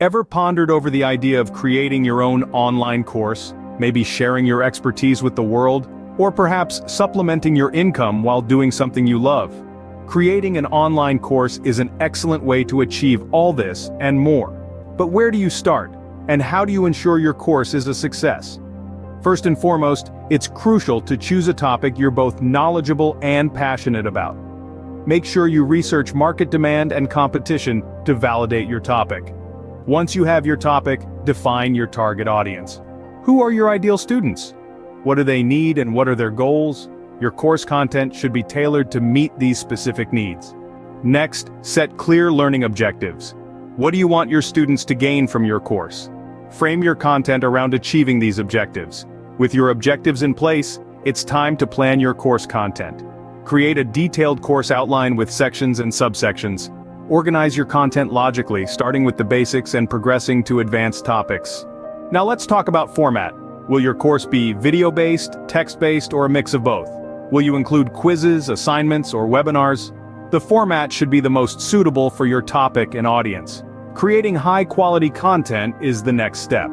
Ever pondered over the idea of creating your own online course, maybe sharing your expertise with the world, or perhaps supplementing your income while doing something you love? Creating an online course is an excellent way to achieve all this and more. But where do you start? And how do you ensure your course is a success? First and foremost, it's crucial to choose a topic you're both knowledgeable and passionate about. Make sure you research market demand and competition to validate your topic. Once you have your topic, define your target audience. Who are your ideal students? What do they need and what are their goals? Your course content should be tailored to meet these specific needs. Next, set clear learning objectives. What do you want your students to gain from your course? Frame your content around achieving these objectives. With your objectives in place, it's time to plan your course content. Create a detailed course outline with sections and subsections. Organize your content logically, starting with the basics and progressing to advanced topics. Now let's talk about format. Will your course be video-based, text-based, or a mix of both? Will you include quizzes, assignments, or webinars? The format should be the most suitable for your topic and audience. Creating high-quality content is the next step.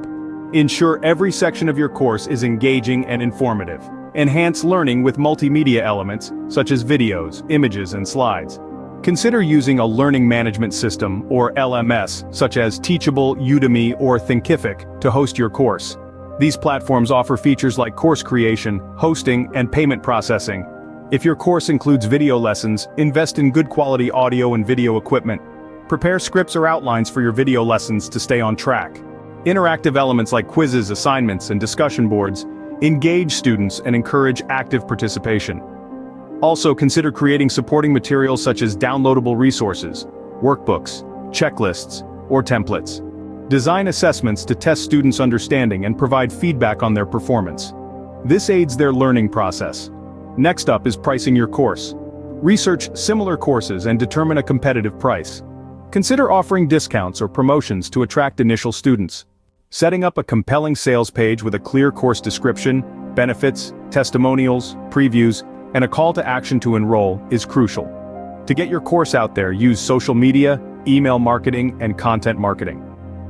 Ensure every section of your course is engaging and informative. Enhance learning with multimedia elements, such as videos, images, and slides. Consider using a learning management system, or LMS, such as Teachable, Udemy, or Thinkific, to host your course. These platforms offer features like course creation, hosting, and payment processing. If your course includes video lessons, invest in good quality audio and video equipment. Prepare scripts or outlines for your video lessons to stay on track. Interactive elements like quizzes, assignments, and discussion boards engage students and encourage active participation. Also, consider creating supporting materials such as downloadable resources, workbooks, checklists, or templates. Design assessments to test students' understanding and provide feedback on their performance. This aids their learning process. Next up is pricing your course. Research similar courses and determine a competitive price. Consider offering discounts or promotions to attract initial students. Setting up a compelling sales page with a clear course description, benefits, testimonials, previews, and a call to action to enroll is crucial. To get your course out there, use social media, email marketing, and content marketing.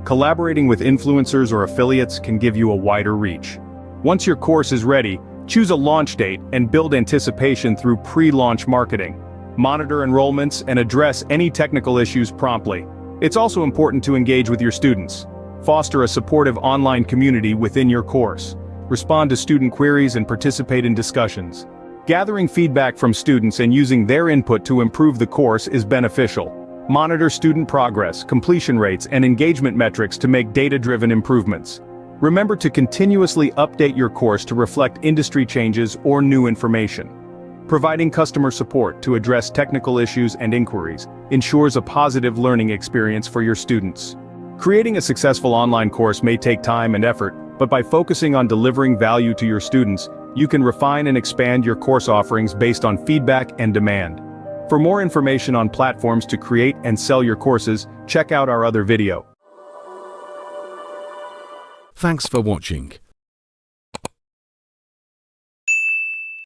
Collaborating with influencers or affiliates can give you a wider reach. Once your course is ready, choose a launch date and build anticipation through pre-launch marketing. Monitor enrollments and address any technical issues promptly. It's also important to engage with your students. Foster a supportive online community within your course. Respond to student queries and participate in discussions. Gathering feedback from students and using their input to improve the course is beneficial. Monitor student progress, completion rates, and engagement metrics to make data-driven improvements. Remember to continuously update your course to reflect industry changes or new information. Providing customer support to address technical issues and inquiries ensures a positive learning experience for your students. Creating a successful online course may take time and effort, but by focusing on delivering value to your students, you can refine and expand your course offerings based on feedback and demand. For more information on platforms to create and sell your courses, check out our other video. Thanks for watching.